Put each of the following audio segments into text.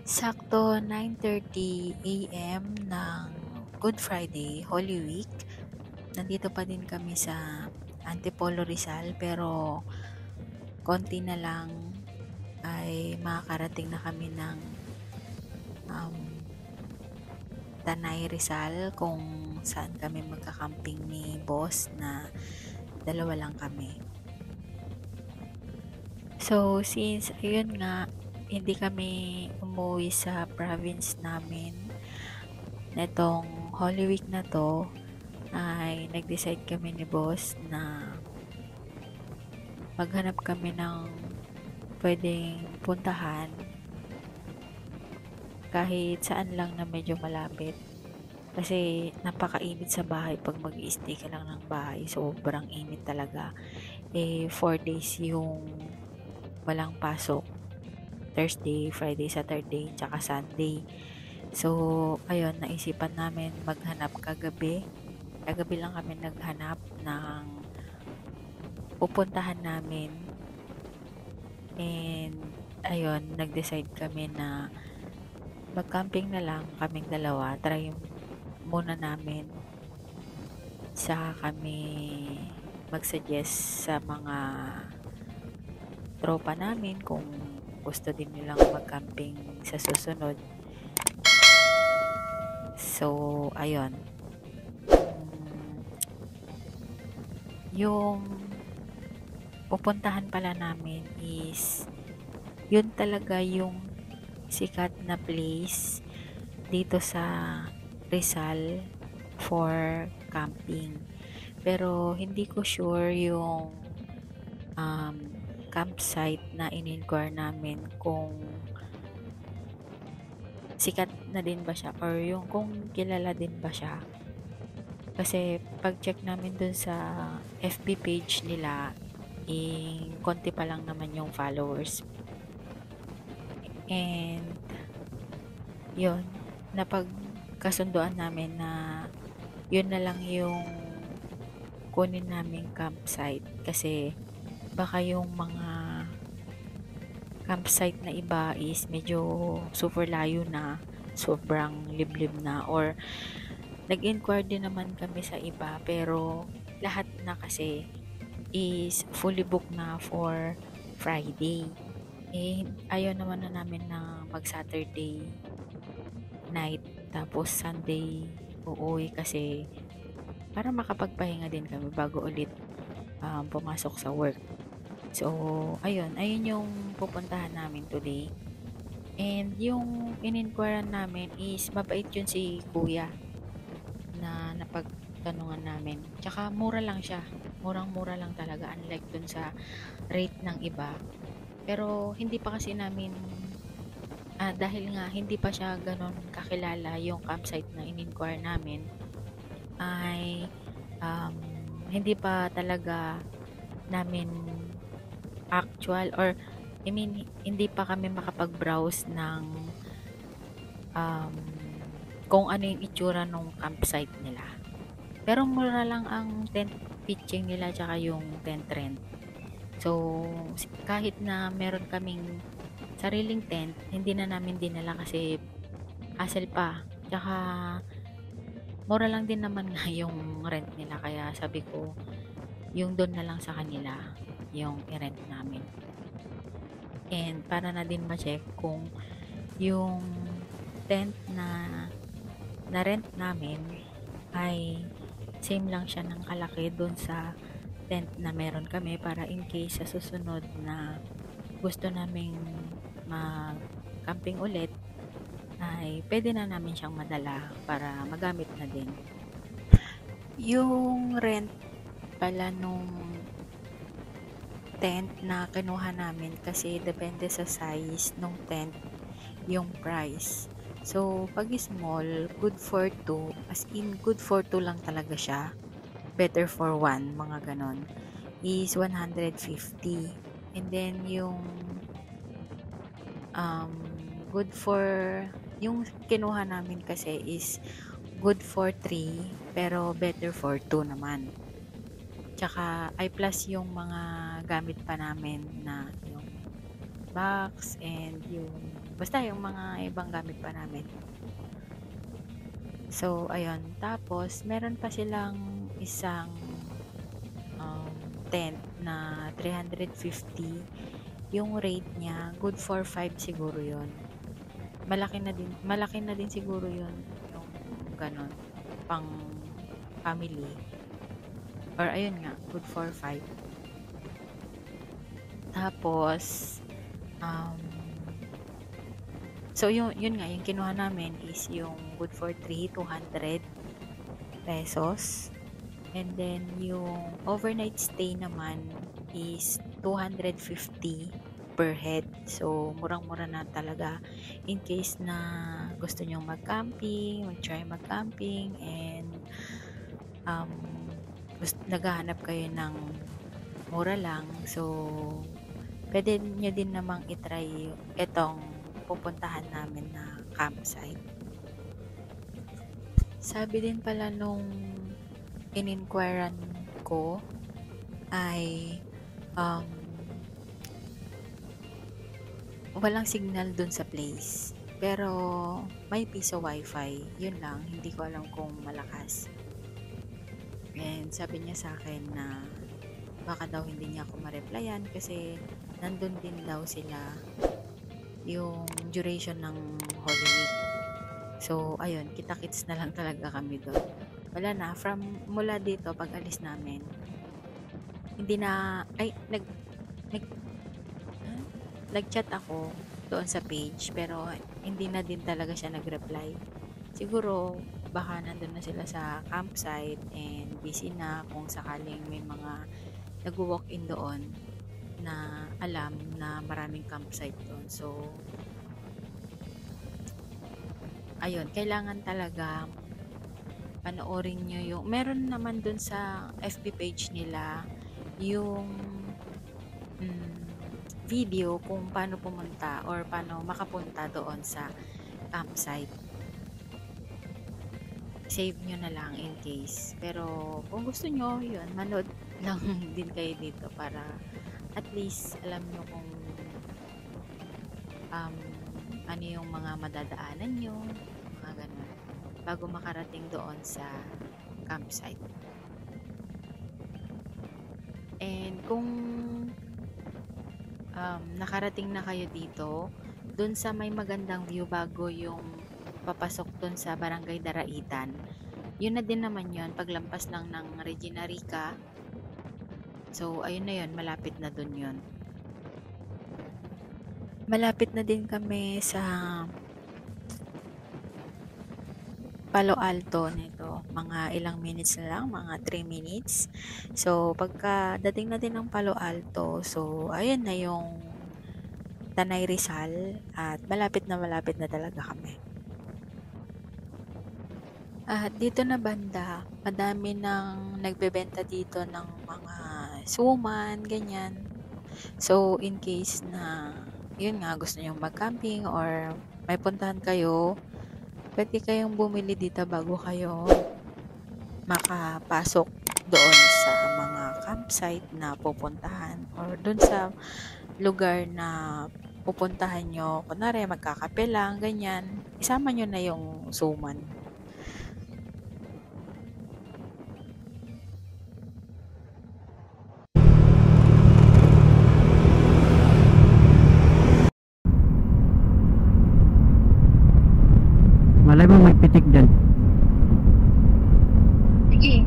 Sakto 9:30 AM ng Good Friday, Holy Week. Nandito pa din kami sa Antipolo Rizal pero konti na lang ay makakarating na kami ng um, Tanay Rizal kung saan kami magkakamping ni boss na dalawa lang kami. So since ayun nga, hindi kami umuwi sa province namin netong Holy Week na to, ay nag-decide kami ni boss na maghanap kami ng pwedeng puntahan kahit saan lang na medyo malapit. Kasi napakainit sa bahay pag mag-i-stay ka lang ng bahay. Sobrang init talaga. 4 days yung walang pasok. Thursday, Friday, Saturday, tsaka Sunday. So, ayun, naisipan namin maghanap kagabi. Kagabi lang kami naghanap ng pupuntahan namin. And, ayun, nag-decide kami na mag-camping na lang kaming dalawa. Try muna namin sa kami mag-suggest sa mga tropa namin kung gusto din nilang mag-camping sa susunod. So, ayun. Yung pupuntahan pala namin is yun talaga yung sikat na place dito sa Rizal for camping. Pero hindi ko sure yung campsite na in-inquire namin kung sikat na din ba siya or yung kung kilala din ba siya. Kasi pag-check namin dun sa FB page nila, konti pa lang naman yung followers. And yun, napagkasunduan namin na yun na lang yung kunin naming campsite kasi baka yung mga campsite na iba is medyo super layo na, sobrang liblib na, or nag-inquire din naman kami sa iba pero lahat na kasi is fully booked na for Friday. Ayaw naman na namin na mag-Saturday night tapos Sunday uuwi kasi para makapagpahinga din kami bago ulit pumasok sa work. So, ayun yung pupuntahan namin today. And yung in-inquire namin is mabait yun si kuya na napagtanungan namin. Tsaka mura lang siya. Murang-mura lang talaga unlike dun sa rate ng iba. Pero hindi pa kasi namin dahil nga hindi pa siya ganon kakilala yung campsite na in-inquire namin ay hindi pa talaga namin actual or hindi pa kami makapag-browse ng kung ano yung itsura ng campsite nila. Pero mura lang ang tent pitching nila tsaka yung tent rent. So, kahit na meron kaming sariling tent, hindi na namin dinala kasi hassle pa. Tsaka, mura lang din naman nga yung rent nila. Kaya sabi ko, yung doon na lang sa kanila, yung i-rent namin. And para na din ma-check kung yung tent na rent namin ay same lang siya ng kalaki doon sa tent na meron kami para in case sa susunod na gusto naming mag-camping ulit ay pwede na namin siyang madala para magamit na din. Yung rent pala nung tent na kinuha namin kasi depende sa size nung tent yung price. So, pag small, good for 2, as in good for 2 lang talaga siya. Better for 1, mga ganon, is 150. And then, yung good for, yung kinuha namin kasi is good for 3, pero better for 2 naman. Tsaka, ay plus yung mga gamit pa namin na yung box and yung Basta yung mga ibang gamit pa namin. So, ayun. Tapos, meron pa silang isang tent na 350. Yung rate niya, good for 5 siguro yon. Malaki na din siguro yon, yung ganon, pang family. Or ayun nga, good for 5. Tapos, so yun nga, yung kinuha namin is yung good for 3, 200 pesos. And then, yung overnight stay naman is 250 per head. So, murang-mura na talaga in case na gusto nyong mag-camping, mag-try mag-camping, and naghahanap kayo ng mura lang. So, pwede nyo din namang itry itong pupuntahan namin na campsite. Sabi din pala nung in-inquiran ko ay walang signal dun sa place. Pero may piso wifi. Yun lang, hindi ko alam kung malakas. And sabi niya sa akin na baka daw hindi niya ako ma-replyan kasi nandun din daw sila yung duration ng Holy Week. So, ayun, kita-kits na lang talaga kami doon. Wala na, mula dito, pag alis namin, hindi na, nag-chat ako doon sa page, pero hindi na din talaga siya nag-reply. Siguro, baka nandun na sila sa campsite and busy na kung sakaling may mga nag-walk-in doon na alam na maraming campsite doon. So, ayun, kailangan talaga panoorin nyo yung, meron naman dun sa FB page nila yung video kung paano pumunta or paano makapunta doon sa campsite. Save nyo na lang in case. Pero kung gusto nyo, yun, manood lang din kayo dito para at least alam nyo kung ano yung mga madadaanan nyo, mga ganun, bago makarating doon sa campsite. And kung nakarating na kayo dito, dun sa may magandang view bago yung papasok dun sa Barangay Daraitan, yun na din naman yun, paglampas lang ng Regina Rica. So, ayun na yun, malapit na dun yun. Malapit na din kami sa Palo Alto nito. Mga ilang minutes na lang, mga 3 minutes. So, pagka dating natin ng Palo Alto, so, ayun na yung Tanay Rizal at malapit na talaga kami. At dito na banda, madami nang nagbebenta dito ng mga suman, ganyan. So, in case na, yun nga, gusto nyo mag-camping or may puntahan kayo, pwede kayong bumili dito bago kayo makapasok doon sa mga campsite na pupuntahan or doon sa lugar na pupuntahan nyo. Kunwari, magkakape lang, ganyan. Isama nyo na yung suman. Malay mo may pitik dyan. Sige.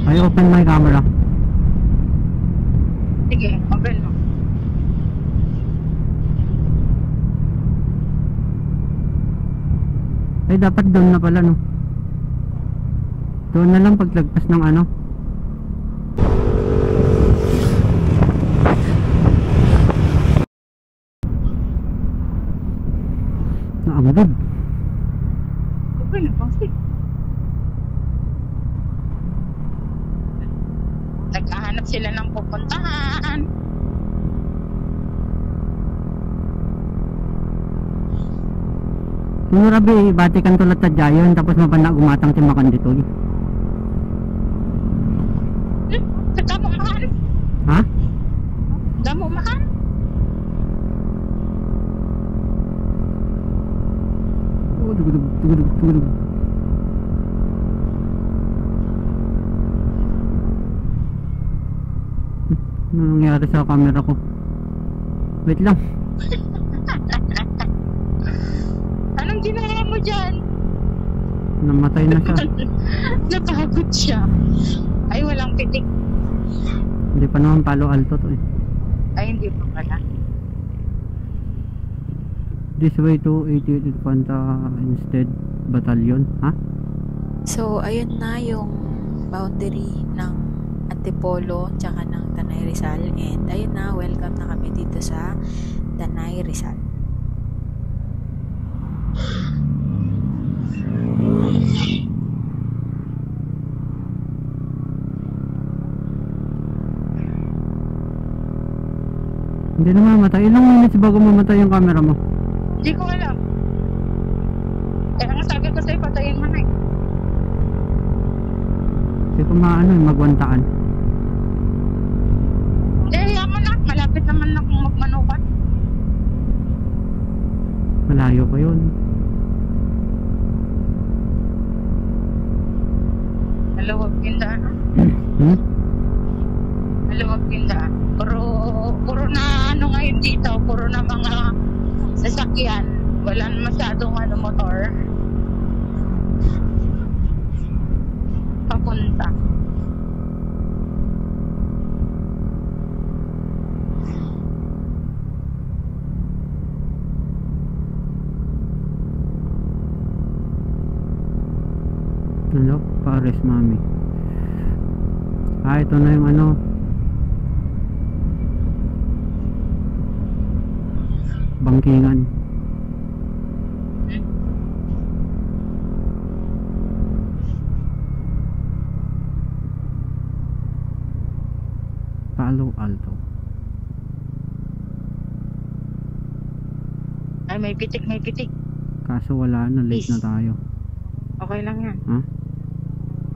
Ay, open my camera. Sige, open mo. Ay, dapat doon na pala, no? Doon na lang paglagpas ng ano. Naamagod. Open na, pangsi. Naghahanap sila ng pupuntahan. Yung rabi, batikan tulad sa Jayon, tapos mapana gumatang timakan dito. Gamo makan. Ha? Gamo makan. Tugudug, tugudug, tugudug. Ano nangyari sa camera ko? Wait lang. Anong ginawa mo dyan? Namatay na siya. Napagod siya. Ay, walang pitik. Hindi pa naman Palo Alto to eh. Ay, hindi pa pala. This way to 88 Infanta instead battalion, ha? So, ayun na yung boundary ng Antipolo tsaka ng Tanay Rizal. And ayun na, welcome na kami dito sa Tanay Rizal. Hindi na mamatay. Ilang minutes bago mamatay yung camera mo? Hindi ko alam. Kaya nga sabi ko sa'yo, patayin mo na eh. Hindi ko maano magwantaan. Hindi, hayaan mo na. Malapit naman na kung magmanukan. Malayo pa yun. Maluwag yung daan. Hmm? Maluwag yung daan. Puro na ano ngayon dito. Puro na mga sasakyan. Wala na masyadong motor. Papunta. Ano? Pares mami. Ito na yung ano. Bangkingan. Palo Alto. Ay, may pitik, may pitik. Kaso wala na, late na tayo. Okay lang yan. Ha?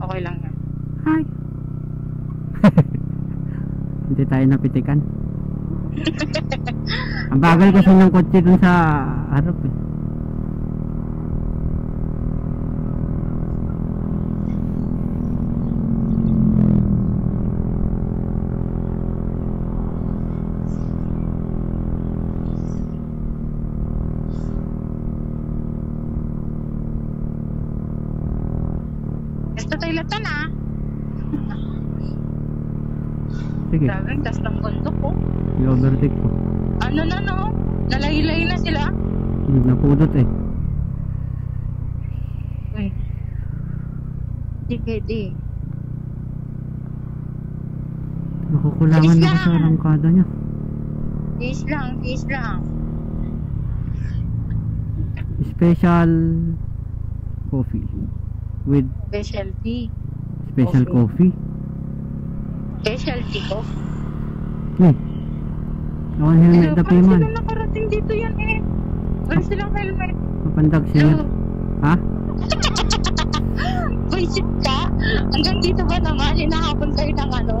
Okay lang yan. Hi. Hindi tayo napitikan. Ang bagal kasi ng kotse dun sa harap eh. Gusto tayo latan ah. Sige, Grabe, tas ng bundok ko. i-overtake ko. Ano na no? Nalaylay na sila. Napudot eh. Uy. Di pwede. Nakukulangan Bilis na sa lang. arangkada niya. Tiis lang, tiis lang. Special coffee with Specialty. special coffee. Specialty ko. Ako ang helmet na Parang piman. sila nakarating dito yan eh. Wala silang helmet. Mapandag sila. Hello. Ha? Visit ka? Hanggang dito ba naman? Hinahabol kayo ng ano?